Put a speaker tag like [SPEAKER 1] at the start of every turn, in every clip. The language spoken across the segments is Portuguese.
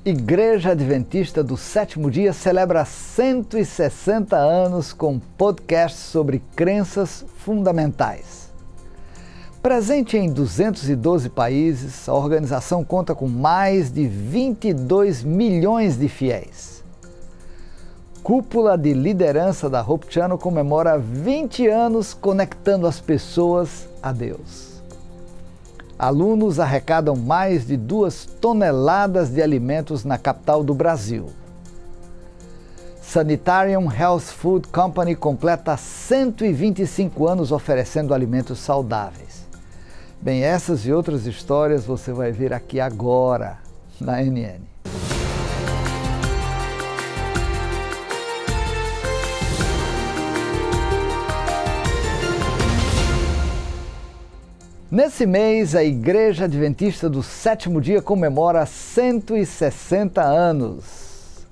[SPEAKER 1] Igreja Adventista do Sétimo Dia celebra 160 anos com podcasts sobre crenças fundamentais. Presente em 212 países, a organização conta com mais de 22 milhões de fiéis. Cúpula de liderança da Hope Channel comemora 20 anos conectando as pessoas a Deus. Alunos arrecadam mais de 2 toneladas de alimentos na capital do Brasil. Sanitarium Health Food Company completa 125 anos oferecendo alimentos saudáveis. Bem, essas e outras histórias você vai ver aqui agora, na NN. Nesse mês, a Igreja Adventista do Sétimo Dia comemora 160 anos.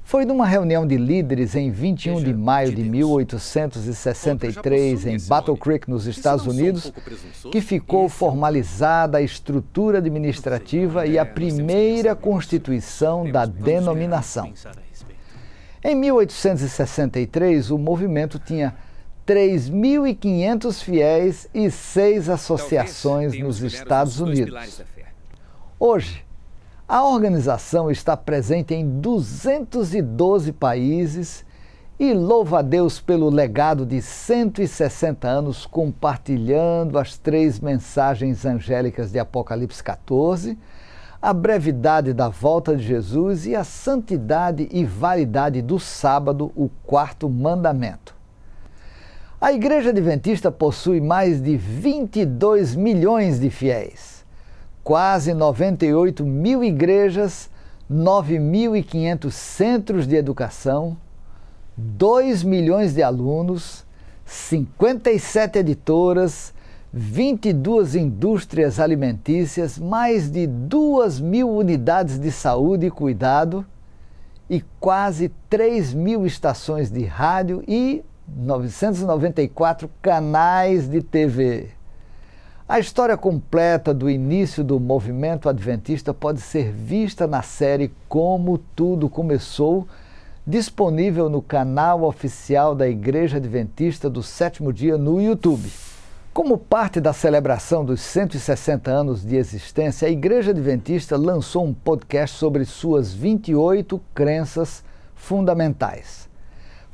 [SPEAKER 1] Foi numa reunião de líderes em 21 de maio de 1863, em Battle Creek, nos Estados Unidos, que ficou formalizada a estrutura administrativa e a primeira constituição da denominação. Em 1863, o movimento tinha 3.500 fiéis e 6 associações nos Estados Unidos. Hoje, a organização está presente em 212 países e louva a Deus pelo legado de 160 anos compartilhando as 3 mensagens angélicas de Apocalipse 14, a brevidade da volta de Jesus e a santidade e validade do sábado, o 4º mandamento. A Igreja Adventista possui mais de 22 milhões de fiéis, quase 98 mil igrejas, 9.500 centros de educação, 2 milhões de alunos, 57 editoras, 22 indústrias alimentícias, mais de 2.000 unidades de saúde e cuidado e quase 3.000 estações de rádio e 994 canais de TV. A história completa do início do movimento adventista pode ser vista na série Como Tudo Começou, disponível no canal oficial da Igreja Adventista do Sétimo Dia no YouTube. Como parte da celebração dos 160 anos de existência, a Igreja Adventista lançou um podcast sobre suas 28 crenças fundamentais.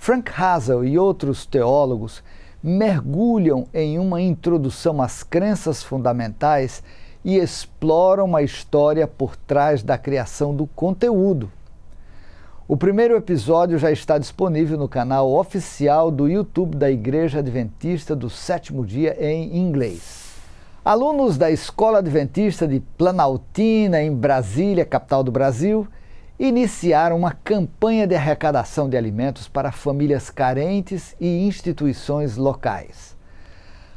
[SPEAKER 1] Frank Hazel e outros teólogos mergulham em uma introdução às crenças fundamentais e exploram a história por trás da criação do conteúdo. O primeiro episódio já está disponível no canal oficial do YouTube da Igreja Adventista do Sétimo Dia em inglês. Alunos da Escola Adventista de Planaltina, em Brasília, capital do Brasil, iniciaram uma campanha de arrecadação de alimentos para famílias carentes e instituições locais.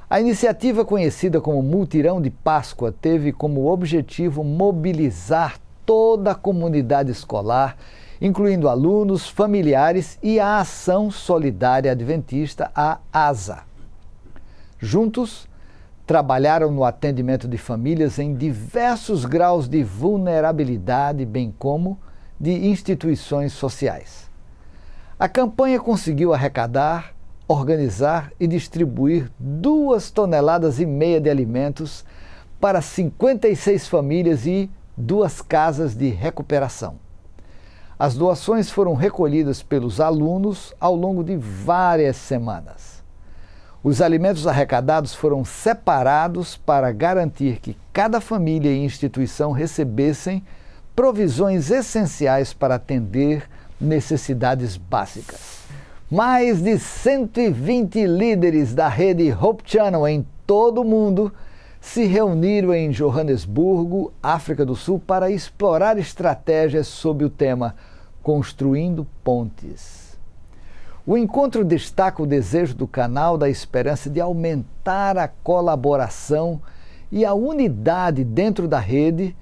[SPEAKER 1] A iniciativa, conhecida como Mutirão de Páscoa, teve como objetivo mobilizar toda a comunidade escolar, incluindo alunos, familiares e a Ação Solidária Adventista, a ASA. Juntos, trabalharam no atendimento de famílias em diversos graus de vulnerabilidade, bem como de instituições sociais. A campanha conseguiu arrecadar, organizar e distribuir 2,5 toneladas de alimentos para 56 famílias e 2 casas de recuperação. As doações foram recolhidas pelos alunos ao longo de várias semanas. Os alimentos arrecadados foram separados para garantir que cada família e instituição recebessem provisões essenciais para atender necessidades básicas. Mais de 120 líderes da rede Hope Channel em todo o mundo se reuniram em Joanesburgo, África do Sul, para explorar estratégias sob o tema Construindo Pontes. O encontro destaca o desejo do canal da esperança de aumentar a colaboração e a unidade dentro da rede,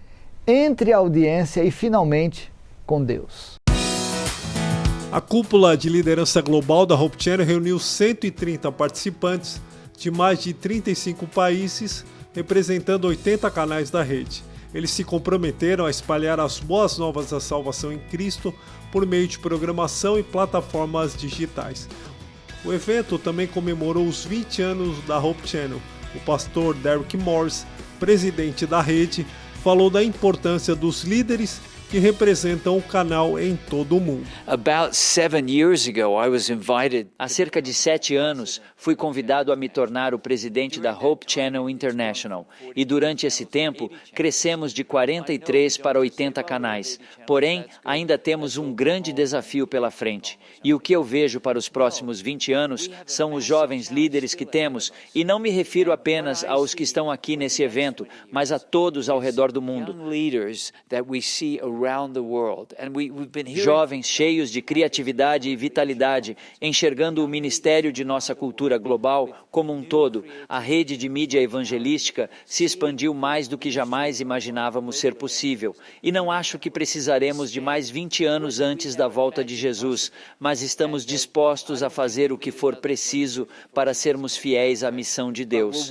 [SPEAKER 1] entre a audiência e, finalmente, com Deus.
[SPEAKER 2] A cúpula de liderança global da Hope Channel reuniu 130 participantes de mais de 35 países, representando 80 canais da rede. Eles se comprometeram a espalhar as boas novas da salvação em Cristo por meio de programação e plataformas digitais. O evento também comemorou os 20 anos da Hope Channel. O pastor Derek Morris, presidente da rede, falou da importância dos líderes que representam o canal em todo o mundo.
[SPEAKER 3] Há cerca de 7 anos, fui convidado a me tornar o presidente da Hope Channel International. E durante esse tempo, crescemos de 43 para 80 canais. Porém, ainda temos um grande desafio pela frente. E o que eu vejo para os próximos 20 anos são os jovens líderes que temos. E não me refiro apenas aos que estão aqui nesse evento, mas a todos ao redor do mundo. Jovens cheios de criatividade e vitalidade, enxergando o ministério de nossa cultura global como um todo. A rede de mídia evangelística se expandiu mais do que jamais imaginávamos ser possível. E não acho que precisaremos de mais 20 anos antes da volta de Jesus, mas estamos dispostos a fazer o que for preciso para sermos fiéis à missão de Deus.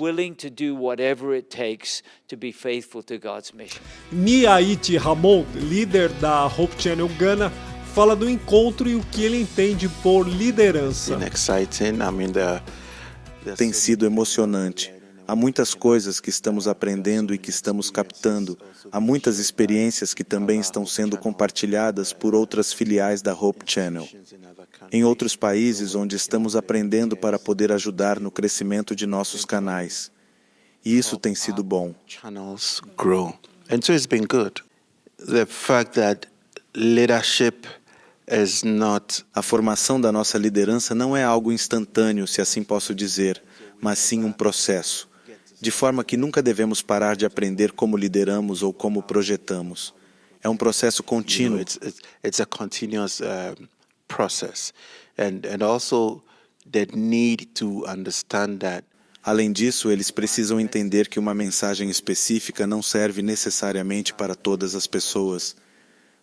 [SPEAKER 2] Niaiti Ramon, líder da Hope Channel Ghana, fala do encontro e o que ele entende por liderança.
[SPEAKER 4] Tem sido emocionante. Há muitas coisas que estamos aprendendo e que estamos captando. Há muitas experiências que também estão sendo compartilhadas por outras filiais da Hope Channel. Em outros países onde estamos aprendendo para poder ajudar no crescimento de nossos canais. E isso tem sido bom.
[SPEAKER 5] And so it's been good. The fact that leadership is not...
[SPEAKER 4] A formação da nossa liderança não é algo instantâneo, se assim posso dizer, mas sim um processo, de forma que nunca devemos parar de aprender como lideramos ou como projetamos. É um processo contínuo.
[SPEAKER 5] It's a continuous process, and also the need to understand that.
[SPEAKER 4] Além disso, eles precisam entender que uma mensagem específica não serve necessariamente para todas as pessoas.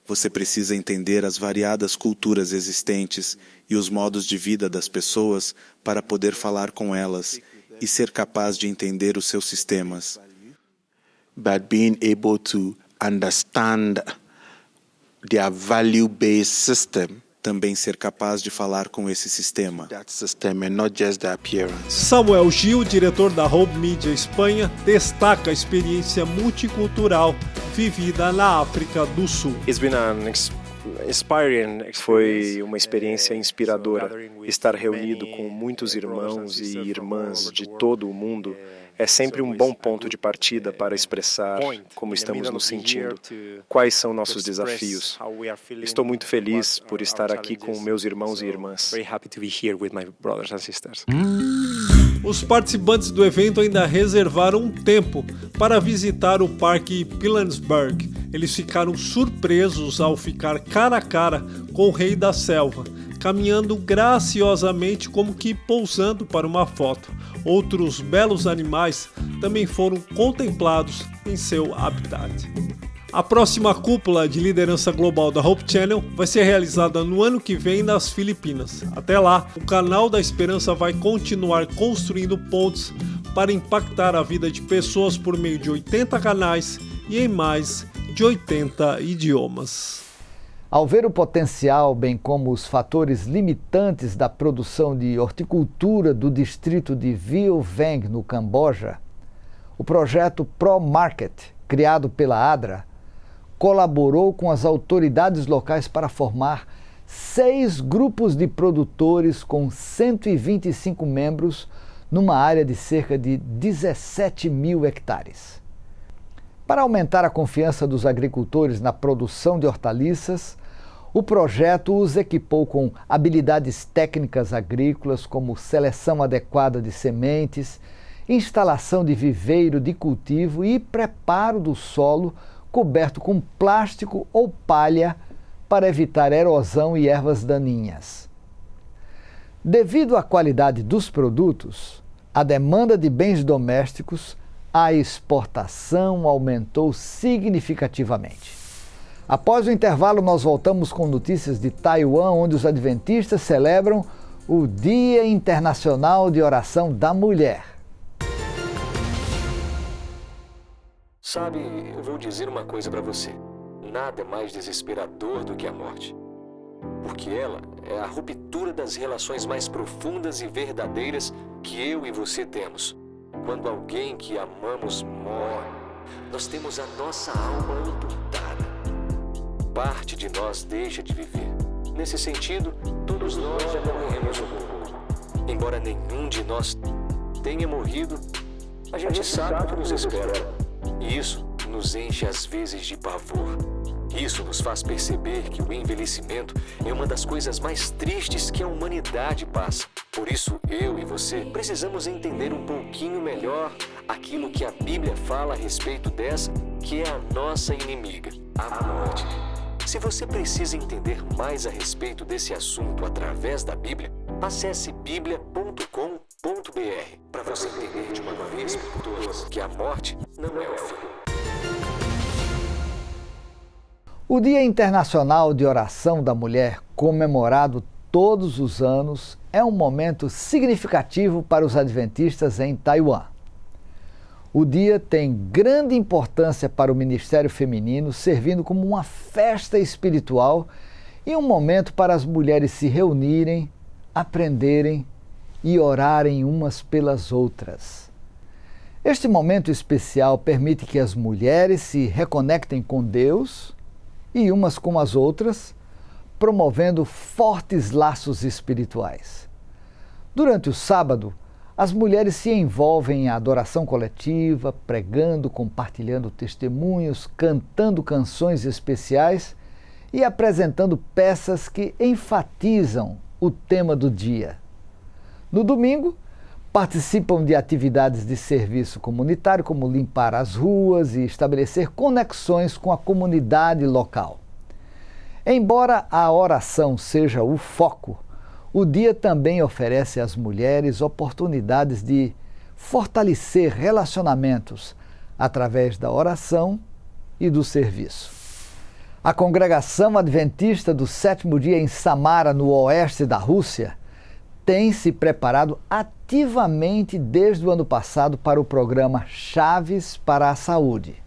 [SPEAKER 4] Você precisa entender as variadas culturas existentes e os modos de vida das pessoas para poder falar com elas e ser capaz de entender os seus sistemas.
[SPEAKER 5] But being able to understand their value-based system.
[SPEAKER 4] Também ser capaz de falar com esse sistema.
[SPEAKER 2] Samuel Gil, diretor da Hope Media Espanha, destaca a experiência multicultural vivida na África do Sul.
[SPEAKER 6] Foi uma experiência inspiradora. Estar reunido com muitos irmãos e irmãs de todo o mundo é sempre um bom ponto de partida para expressar como estamos nos sentindo, quais são nossos desafios. Estou muito feliz por estar aqui com meus irmãos e irmãs.
[SPEAKER 2] Os participantes do evento ainda reservaram um tempo para visitar o Parque Pilanesberg. Eles ficaram surpresos ao ficar cara a cara com o Rei da Selva, caminhando graciosamente como que pousando para uma foto. Outros belos animais também foram contemplados em seu habitat. A próxima cúpula de liderança global da Hope Channel vai ser realizada no ano que vem nas Filipinas. Até lá, o canal da Esperança vai continuar construindo pontes para impactar a vida de pessoas por meio de 80 canais e em mais de 80 idiomas.
[SPEAKER 1] Ao ver o potencial, bem como os fatores limitantes da produção de horticultura do distrito de Vieu Veng, no Camboja, o projeto ProMarket, criado pela ADRA, colaborou com as autoridades locais para formar 6 grupos de produtores com 125 membros numa área de cerca de 17 mil hectares. Para aumentar a confiança dos agricultores na produção de hortaliças, o projeto os equipou com habilidades técnicas agrícolas como seleção adequada de sementes, instalação de viveiro de cultivo e preparo do solo coberto com plástico ou palha para evitar erosão e ervas daninhas. Devido à qualidade dos produtos, a demanda de bens domésticos, a exportação aumentou significativamente. Após o intervalo, nós voltamos com notícias de Taiwan, onde os adventistas celebram o Dia Internacional de Oração da Mulher.
[SPEAKER 7] Sabe, eu vou dizer uma coisa para você. Nada é mais desesperador do que a morte. Porque ela é a ruptura das relações mais profundas e verdadeiras que eu e você temos. Quando alguém que amamos morre, nós temos a nossa alma amputada. Parte de nós deixa de viver. Nesse sentido, todos nós já morremos um pouco. Embora nenhum de nós tenha morrido, a gente sabe o que nos espera. E isso nos enche às vezes de pavor. Isso nos faz perceber que o envelhecimento é uma das coisas mais tristes que a humanidade passa. Por isso, eu e você precisamos entender um pouquinho melhor aquilo que a Bíblia fala a respeito dessa, que é a nossa inimiga, a morte. Se você precisa entender mais a respeito desse assunto através da Bíblia, acesse biblia.com.br para você entender de uma vez por todas que a morte não é o fim.
[SPEAKER 1] O Dia Internacional de Oração da Mulher, comemorado todos os anos, é um momento significativo para os adventistas em Taiwan. O dia tem grande importância para o ministério feminino, servindo como uma festa espiritual e um momento para as mulheres se reunirem, aprenderem e orarem umas pelas outras. Este momento especial permite que as mulheres se reconectem com Deus e umas com as outras, promovendo fortes laços espirituais. Durante o sábado, as mulheres se envolvem em adoração coletiva, pregando, compartilhando testemunhos, cantando canções especiais e apresentando peças que enfatizam o tema do dia. No domingo, participam de atividades de serviço comunitário, como limpar as ruas e estabelecer conexões com a comunidade local. Embora a oração seja o foco, o dia também oferece às mulheres oportunidades de fortalecer relacionamentos através da oração e do serviço. A Congregação Adventista do Sétimo Dia em Samara, no oeste da Rússia, tem se preparado ativamente desde o ano passado para o programa Chaves para a Saúde.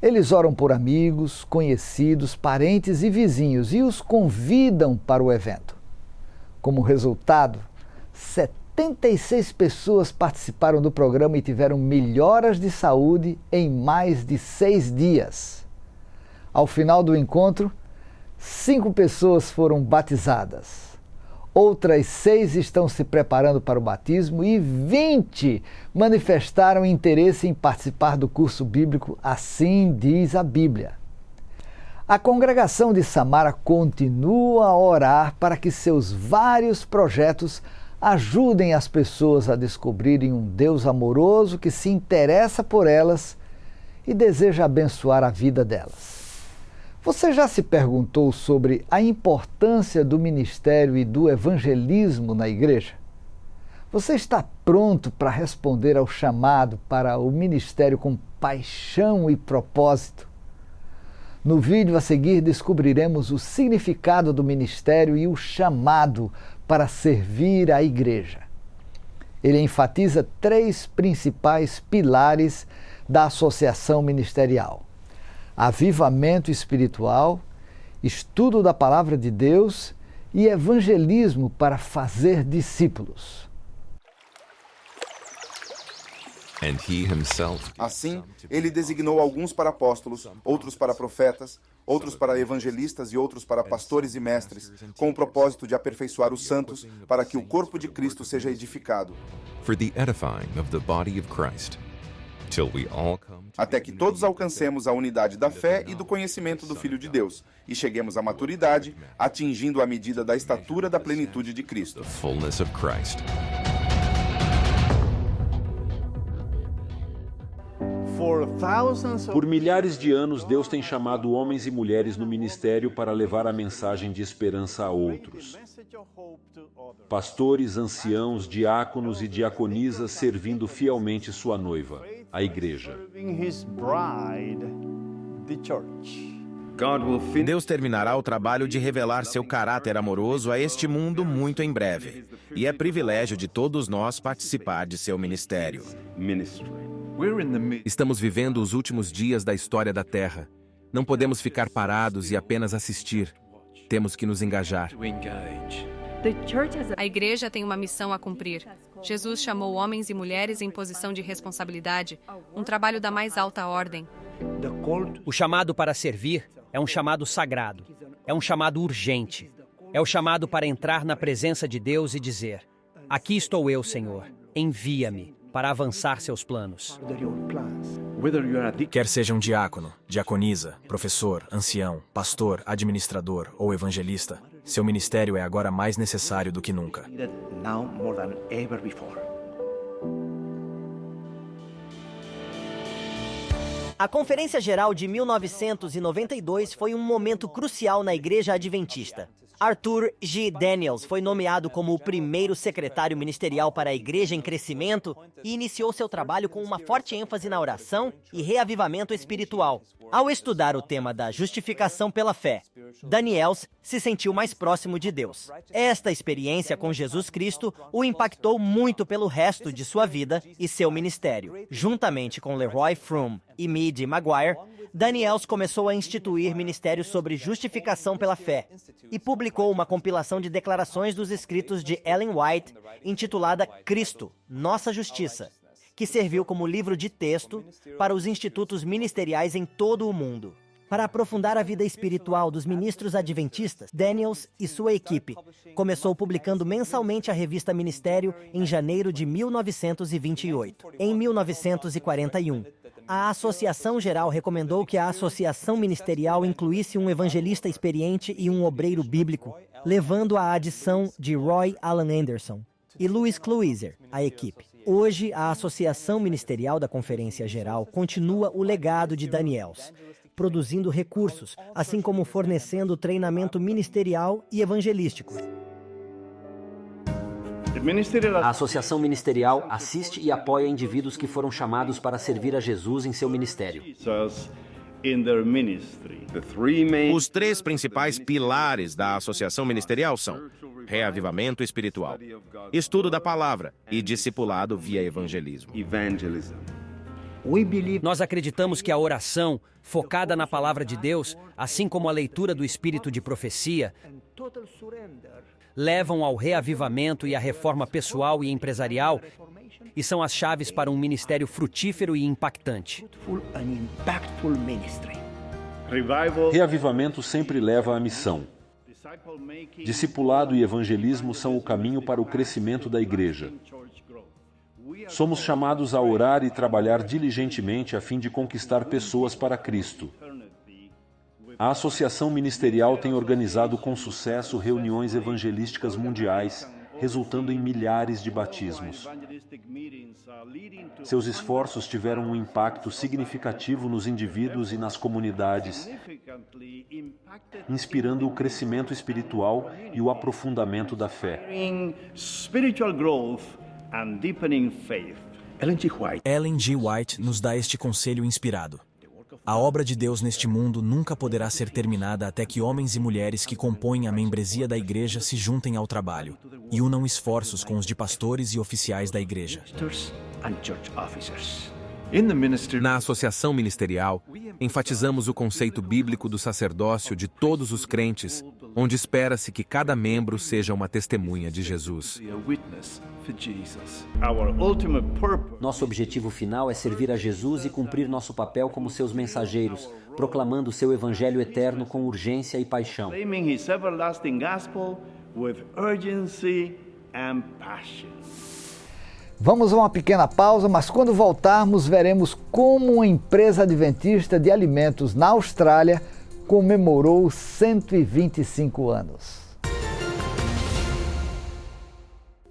[SPEAKER 1] Eles oram por amigos, conhecidos, parentes e vizinhos e os convidam para o evento. Como resultado, 76 pessoas participaram do programa e tiveram melhoras de saúde em mais de 6 dias. Ao final do encontro, 5 pessoas foram batizadas. Outras 6 estão se preparando para o batismo e 20 manifestaram interesse em participar do curso bíblico Assim Diz a Bíblia. A congregação de Samara continua a orar para que seus vários projetos ajudem as pessoas a descobrirem um Deus amoroso que se interessa por elas e deseja abençoar a vida delas. Você já se perguntou sobre a importância do ministério e do evangelismo na igreja? Você está pronto para responder ao chamado para o ministério com paixão e propósito? No vídeo a seguir descobriremos o significado do ministério e o chamado para servir a igreja. Ele enfatiza 3 principais pilares da associação ministerial: avivamento espiritual, estudo da palavra de Deus e evangelismo para fazer discípulos.
[SPEAKER 8] Assim, ele designou alguns para apóstolos, outros para profetas, outros para evangelistas e outros para pastores e mestres, com o propósito de aperfeiçoar os santos para que o corpo de Cristo seja edificado. Até que todos alcancemos a unidade da fé e do conhecimento do Filho de Deus e cheguemos à maturidade, atingindo a medida da estatura da plenitude de Cristo.
[SPEAKER 9] Por milhares de anos, Deus tem chamado homens e mulheres no ministério para levar a mensagem de esperança a outros. Pastores, anciãos, diáconos e diaconisas servindo fielmente sua noiva, a igreja.
[SPEAKER 10] Deus terminará o trabalho de revelar seu caráter amoroso a este mundo muito em breve. E é privilégio de todos nós participar de seu ministério. Estamos vivendo os últimos dias da história da Terra. Não podemos ficar parados e apenas assistir. Temos que nos engajar.
[SPEAKER 11] A igreja tem uma missão a cumprir. Jesus chamou homens e mulheres em posição de responsabilidade, um trabalho da mais alta ordem.
[SPEAKER 12] O chamado para servir é um chamado sagrado, é um chamado urgente. É o chamado para entrar na presença de Deus e dizer: aqui estou eu, Senhor, envia-me para avançar seus planos.
[SPEAKER 13] Quer seja um diácono, diaconisa, professor, ancião, pastor, administrador ou evangelista, seu ministério é agora mais necessário do que nunca.
[SPEAKER 14] A Conferência Geral de 1992 foi um momento crucial na Igreja Adventista. Arthur G. Daniels foi nomeado como o primeiro secretário ministerial para a Igreja em Crescimento e iniciou seu trabalho com uma forte ênfase na oração e reavivamento espiritual. Ao estudar o tema da justificação pela fé, Daniels se sentiu mais próximo de Deus. Esta experiência com Jesus Cristo o impactou muito pelo resto de sua vida e seu ministério. Juntamente com Leroy Froome e Midi Maguire, Daniels começou a instituir ministérios sobre justificação pela fé e publicou uma compilação de declarações dos escritos de Ellen White, intitulada Cristo, Nossa Justiça, que serviu como livro de texto para os institutos ministeriais em todo o mundo. Para aprofundar a vida espiritual dos ministros adventistas, Daniels e sua equipe começou publicando mensalmente a revista Ministério em janeiro de 1928. Em 1941, a Associação Geral recomendou que a associação ministerial incluísse um evangelista experiente e um obreiro bíblico, levando à adição de Roy Alan Anderson e Louis Cloizer à equipe. Hoje, a Associação Ministerial da Conferência Geral continua o legado de Daniels, produzindo recursos, assim como fornecendo treinamento ministerial e evangelístico.
[SPEAKER 12] A Associação Ministerial assiste e apoia indivíduos que foram chamados para servir a Jesus em seu ministério.
[SPEAKER 10] Os 3 principais pilares da Associação Ministerial são reavivamento espiritual, estudo da palavra e discipulado via evangelismo.
[SPEAKER 12] Nós acreditamos que a oração, focada na palavra de Deus, assim como a leitura do espírito de profecia, levam ao reavivamento e à reforma pessoal e empresarial e são as chaves para um ministério frutífero e impactante.
[SPEAKER 9] Reavivamento sempre leva à missão. Discipulado e evangelismo são o caminho para o crescimento da igreja. Somos chamados a orar e trabalhar diligentemente a fim de conquistar pessoas para Cristo. A Associação Ministerial tem organizado com sucesso reuniões evangelísticas mundiais, resultando em milhares de batismos. Seus esforços tiveram um impacto significativo nos indivíduos e nas comunidades, inspirando o crescimento espiritual e o aprofundamento da fé.
[SPEAKER 13] Ellen G. White nos dá este conselho inspirado. A obra de Deus neste mundo nunca poderá ser terminada até que homens e mulheres que compõem a membresia da igreja se juntem ao trabalho e unam esforços com os de pastores e oficiais da igreja.
[SPEAKER 10] Na Associação Ministerial, enfatizamos o conceito bíblico do sacerdócio de todos os crentes, onde espera-se que cada membro seja uma testemunha de Jesus.
[SPEAKER 12] Nosso objetivo final é servir a Jesus e cumprir nosso papel como seus mensageiros, proclamando seu evangelho eterno com urgência e paixão.
[SPEAKER 1] Vamos a uma pequena pausa, mas quando voltarmos veremos como uma empresa adventista de alimentos na Austrália comemorou 125 anos.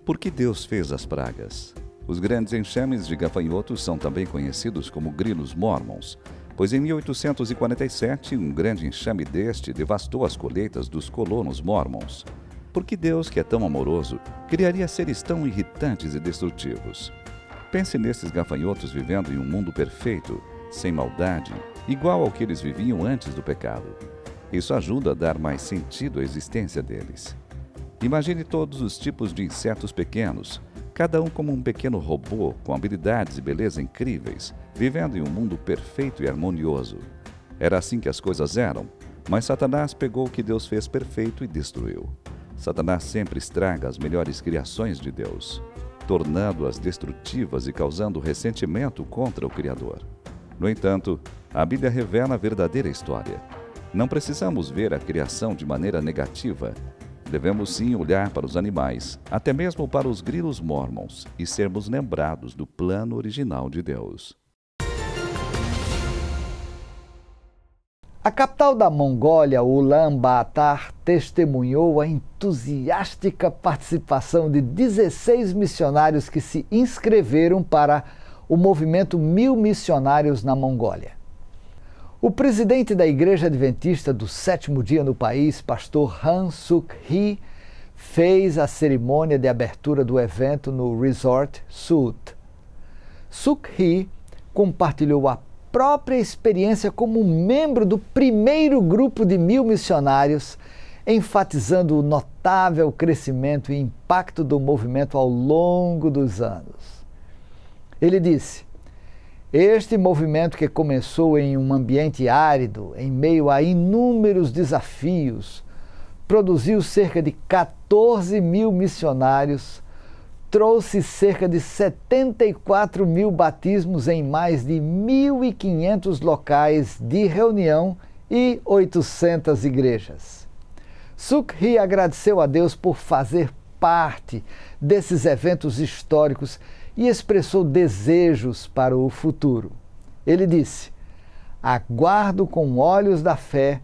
[SPEAKER 15] Por que Deus fez as pragas? Os grandes enxames de gafanhotos são também conhecidos como grilos mormons, pois em 1847 um grande enxame deste devastou as colheitas dos colonos mormons. Por que Deus, que é tão amoroso, criaria seres tão irritantes e destrutivos? Pense nesses gafanhotos vivendo em um mundo perfeito, sem maldade, igual ao que eles viviam antes do pecado. Isso ajuda a dar mais sentido à existência deles. Imagine todos os tipos de insetos pequenos, cada um como um pequeno robô com habilidades e beleza incríveis, vivendo em um mundo perfeito e harmonioso. Era assim que as coisas eram, mas Satanás pegou o que Deus fez perfeito e destruiu. Satanás sempre estraga as melhores criações de Deus, tornando-as destrutivas e causando ressentimento contra o Criador. No entanto, a Bíblia revela a verdadeira história. Não precisamos ver a criação de maneira negativa. Devemos sim olhar para os animais, até mesmo para os grilos mormons, e sermos lembrados do plano original de Deus.
[SPEAKER 1] A capital da Mongólia, Ulaanbaatar, testemunhou a entusiástica participação de 16 missionários que se inscreveram para o movimento 1000 missionários na Mongólia. O presidente da Igreja Adventista do Sétimo Dia no país, pastor Han Suk-hee, fez a cerimônia de abertura do evento no Resort Suut. Suk-hee compartilhou a própria experiência como membro do primeiro grupo de 1000 missionários, enfatizando o notável crescimento e impacto do movimento ao longo dos anos. Ele disse: "Este movimento, que começou em um ambiente árido, em meio a inúmeros desafios, produziu cerca de 14.000 missionários, trouxe cerca de 74.000 batismos em mais de 1.500 locais de reunião e 800 igrejas." Suk-hee agradeceu a Deus por fazer parte desses eventos históricos e expressou desejos para o futuro. Ele disse: "Aguardo com olhos da fé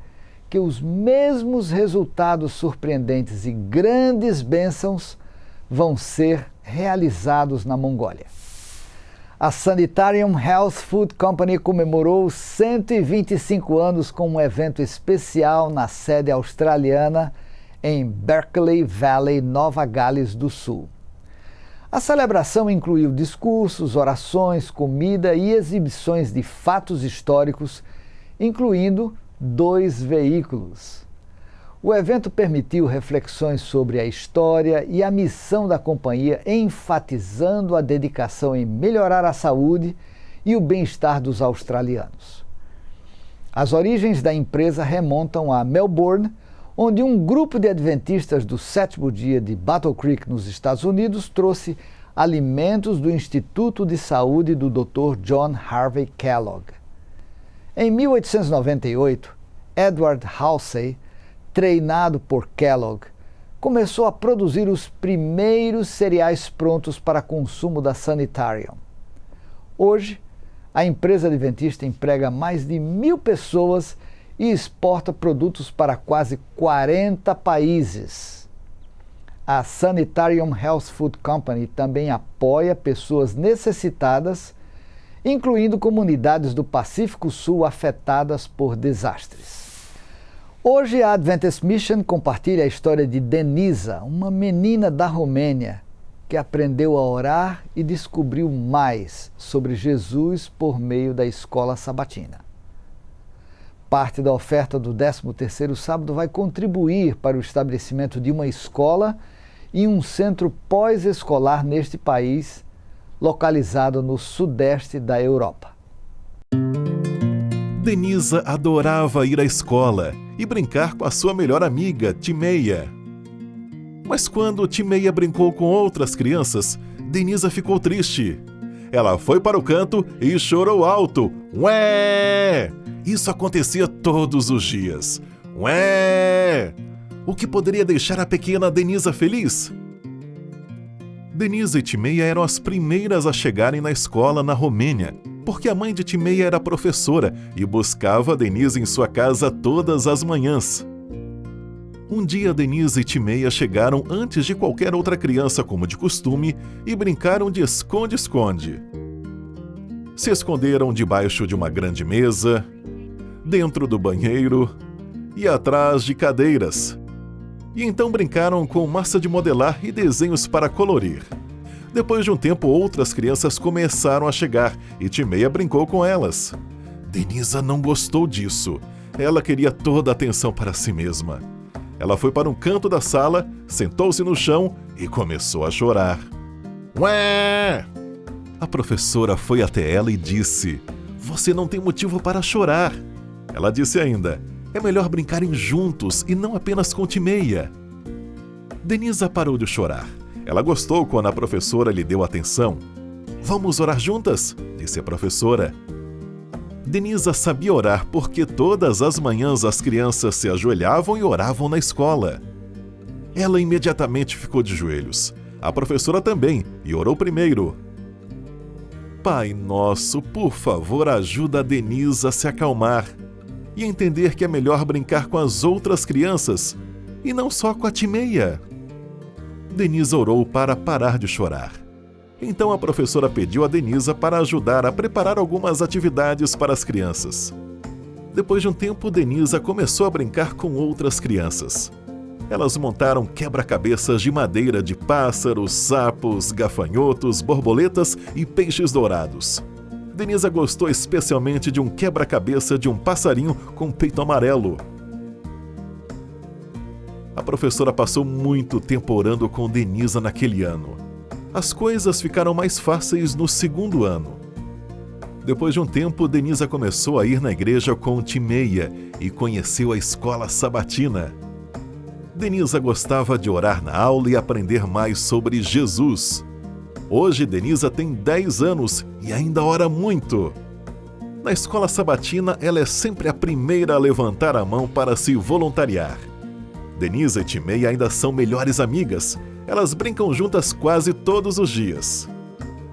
[SPEAKER 1] que os mesmos resultados surpreendentes e grandes bênçãos vão ser realizados na Mongólia." A Sanitarium Health Food Company comemorou 125 anos com um evento especial na sede australiana em Berkeley Valley, Nova Gales do Sul. A celebração incluiu discursos, orações, comida e exibições de fatos históricos, incluindo 2 veículos. O evento permitiu reflexões sobre a história e a missão da companhia, enfatizando a dedicação em melhorar a saúde e o bem-estar dos australianos. As origens da empresa remontam a Melbourne, onde um grupo de adventistas do Sétimo Dia de Battle Creek, nos Estados Unidos, trouxe alimentos do Instituto de Saúde do Dr. John Harvey Kellogg. Em 1898, Edward Halsey, treinado por Kellogg, começou a produzir os primeiros cereais prontos para consumo da Sanitarium. Hoje, a empresa adventista emprega mais de 1.000 pessoas e exporta produtos para quase 40 países. A Sanitarium Health Food Company também apoia pessoas necessitadas, incluindo comunidades do Pacífico Sul afetadas por desastres. Hoje, a Adventist Mission compartilha a história de Denisa, uma menina da Romênia que aprendeu a orar e descobriu mais sobre Jesus por meio da escola sabatina. Parte da oferta do 13º sábado vai contribuir para o estabelecimento de uma escola e um centro pós-escolar neste país, localizado no sudeste da Europa.
[SPEAKER 16] Denisa adorava ir à escola e brincar com a sua melhor amiga, Timeia. Mas quando Timeia brincou com outras crianças, Denisa ficou triste. Ela foi para o canto e chorou alto. Ué! Isso acontecia todos os dias. Ué! O que poderia deixar a pequena Denisa feliz? Denisa e Timeia eram as primeiras a chegarem na escola na Romênia, porque a mãe de Timeia era professora e buscava Denise em sua casa todas as manhãs. Um dia, Denise e Timeia chegaram antes de qualquer outra criança, como de costume, e brincaram de esconde-esconde. Se esconderam debaixo de uma grande mesa, dentro do banheiro e atrás de cadeiras. E então brincaram com massa de modelar e desenhos para colorir. Depois de um tempo, outras crianças começaram a chegar e Timeia brincou com elas. Denisa não gostou disso. Ela queria toda a atenção para si mesma. Ela foi para um canto da sala, sentou-se no chão e começou a chorar. Ué! A professora foi até ela e disse: "Você não tem motivo para chorar." Ela disse ainda: "É melhor brincarem juntos e não apenas com Timeia." Denisa parou de chorar. Ela gostou quando a professora lhe deu atenção. "Vamos orar juntas?" disse a professora. Denisa sabia orar porque todas as manhãs as crianças se ajoelhavam e oravam na escola. Ela imediatamente ficou de joelhos. A professora também, e orou primeiro. "Pai nosso, por favor, ajuda a Denisa a se acalmar e entender que é melhor brincar com as outras crianças e não só com a Timeia." Denisa orou para parar de chorar. Então a professora pediu a Denisa para ajudar a preparar algumas atividades para as crianças. Depois de um tempo, Denisa começou a brincar com outras crianças. Elas montaram quebra-cabeças de madeira de pássaros, sapos, gafanhotos, borboletas e peixes dourados. Denisa gostou especialmente de um quebra-cabeça de um passarinho com peito amarelo. A professora passou muito tempo orando com Denisa naquele ano. As coisas ficaram mais fáceis no segundo ano. Depois de um tempo, Denisa começou a ir na igreja com Timeia e conheceu a escola sabatina. Denisa gostava de orar na aula e aprender mais sobre Jesus. Hoje, Denisa tem 10 anos e ainda ora muito. Na escola sabatina, ela é sempre a primeira a levantar a mão para se voluntariar. Denisa e Timeia ainda são melhores amigas. Elas brincam juntas quase todos os dias.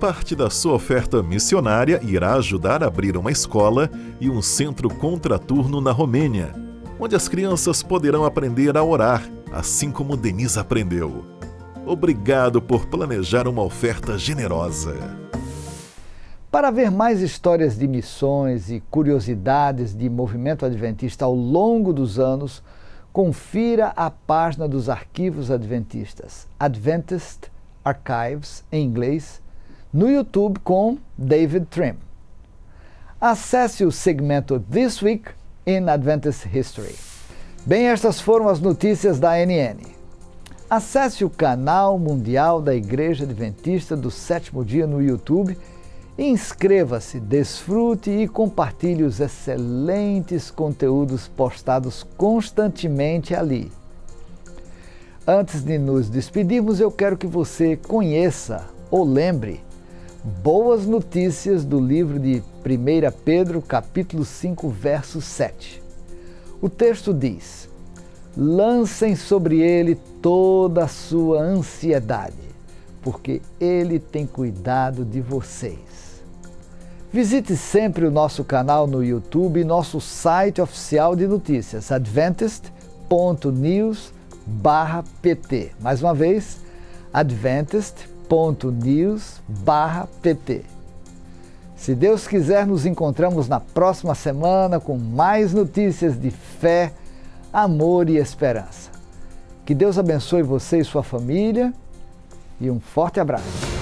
[SPEAKER 16] Parte da sua oferta missionária irá ajudar a abrir uma escola e um centro contraturno na Romênia, onde as crianças poderão aprender a orar, assim como Denisa aprendeu. Obrigado por planejar uma oferta generosa.
[SPEAKER 1] Para ver mais histórias de missões e curiosidades de movimento adventista ao longo dos anos, confira a página dos arquivos adventistas, Adventist Archives, em inglês, no YouTube com David Trim. Acesse o segmento This Week in Adventist History. Bem, estas foram as notícias da ANN. Acesse o canal mundial da Igreja Adventista do Sétimo Dia no YouTube. Inscreva-se, desfrute e compartilhe os excelentes conteúdos postados constantemente ali. Antes de nos despedirmos, eu quero que você conheça ou lembre boas notícias do livro de 1 Pedro, capítulo 5, verso 7. O texto diz: "Lancem sobre ele toda a sua ansiedade, porque ele tem cuidado de vocês." Visite sempre o nosso canal no YouTube e nosso site oficial de notícias, adventist.news/pt. Mais uma vez, adventist.news/pt. Se Deus quiser, nos encontramos na próxima semana com mais notícias de fé, amor e esperança. Que Deus abençoe você e sua família e um forte abraço.